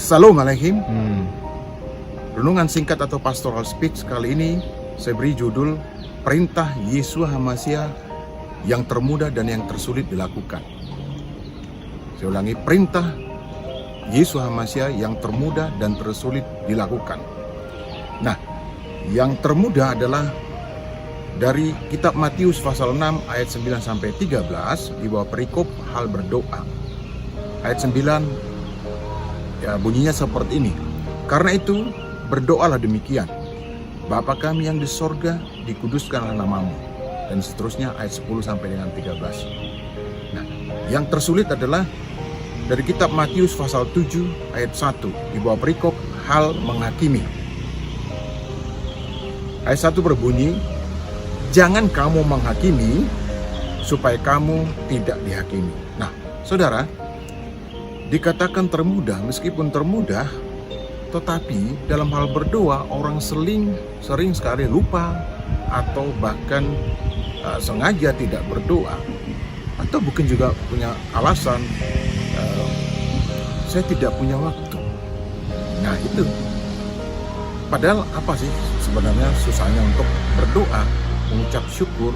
Salam alaikum. Hmm. Renungan singkat atau pastoral speech kali ini saya beri judul Perintah Yeshua HaMashiach yang termudah dan yang tersulit dilakukan. Saya ulangi, perintah Yeshua HaMashiach yang termudah dan tersulit dilakukan. Nah, yang termudah adalah dari kitab Matius pasal 6 ayat 9 sampai 13 di bawah perikop hal berdoa. Ayat 9 ya bunyinya seperti ini. Karena itu berdoalah demikian. Bapa kami yang di sorga, dikuduskanlah namamu. Dan seterusnya ayat 10 sampai dengan 13. Nah, yang tersulit adalah dari kitab Matius pasal 7 ayat 1 di bawah perikop hal menghakimi. Ayat 1 berbunyi, jangan kamu menghakimi supaya kamu tidak dihakimi. Nah, saudara, dikatakan termudah, meskipun termudah, tetapi dalam hal berdoa orang sering sekali lupa atau bahkan sengaja tidak berdoa, atau mungkin juga punya alasan saya tidak punya waktu. Nah itu, padahal apa sih sebenarnya susahnya untuk berdoa, mengucap syukur?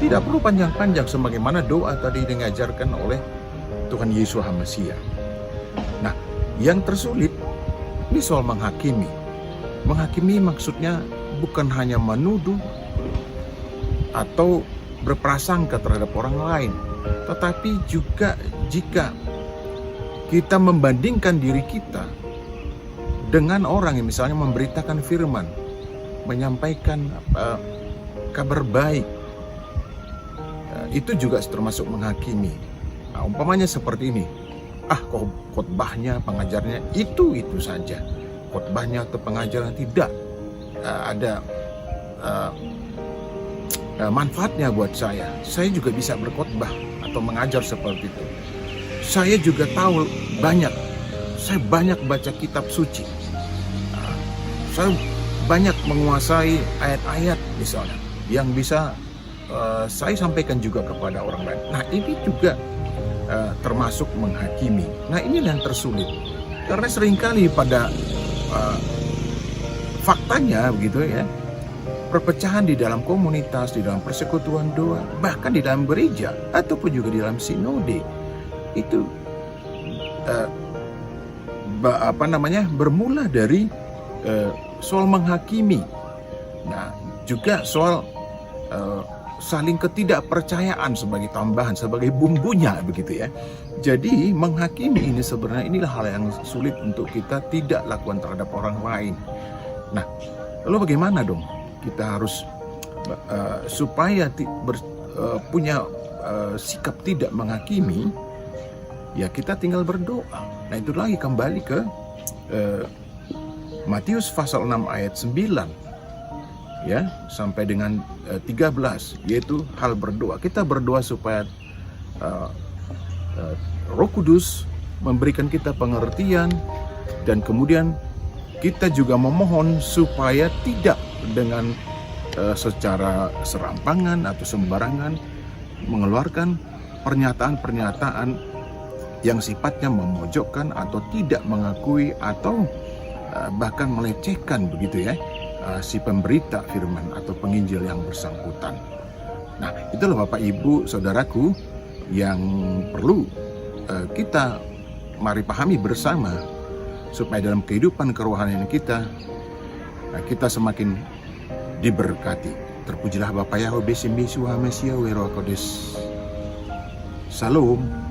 Tidak perlu panjang-panjang sebagaimana doa tadi diajarkan oleh Tuhan Yesus HaMashiach. Nah, yang tersulit ini soal menghakimi. Menghakimi maksudnya bukan hanya menuduh atau berprasangka terhadap orang lain, tetapi juga jika kita membandingkan diri kita dengan orang yang misalnya memberitakan firman, menyampaikan kabar baik, itu juga termasuk menghakimi. Nah, umpamanya seperti ini, khotbahnya, pengajarnya itu saja, khotbahnya atau pengajaran tidak ada manfaatnya buat saya. Saya juga bisa berkhotbah atau mengajar seperti itu. Saya juga tahu saya banyak baca kitab suci. Saya banyak menguasai ayat-ayat misalnya yang bisa saya sampaikan juga kepada orang lain. Nah, ini juga termasuk menghakimi. Nah, ini yang tersulit. Karena seringkali pada faktanya begitu ya, perpecahan di dalam komunitas, di dalam persekutuan doa, bahkan di dalam gereja ataupun juga di dalam sinode itu bermula dari soal menghakimi. Nah, juga soal saling ketidakpercayaan sebagai tambahan, sebagai bumbunya begitu ya. Jadi menghakimi ini sebenarnya inilah hal yang sulit untuk kita tidak lakukan terhadap orang lain. Nah, lalu bagaimana dong kita harus supaya punya sikap tidak menghakimi? Ya kita tinggal berdoa. Nah itu lagi kembali ke Matius pasal 6 ayat 9 ya sampai dengan 13, yaitu hal berdoa. Kita berdoa supaya Roh Kudus memberikan kita pengertian, dan kemudian kita juga memohon supaya tidak dengan secara serampangan atau sembarangan mengeluarkan pernyataan-pernyataan yang sifatnya memojokkan atau tidak mengakui atau bahkan melecehkan begitu ya si pemberita firman atau penginjil yang bersangkutan. Nah, itulah Bapak Ibu Saudaraku yang perlu kita mari pahami bersama supaya dalam kehidupan kerohanian kita kita semakin diberkati. Terpujilah Bapa Yahweh besim Yeshua HaMashiach Wero Kodes. Salam.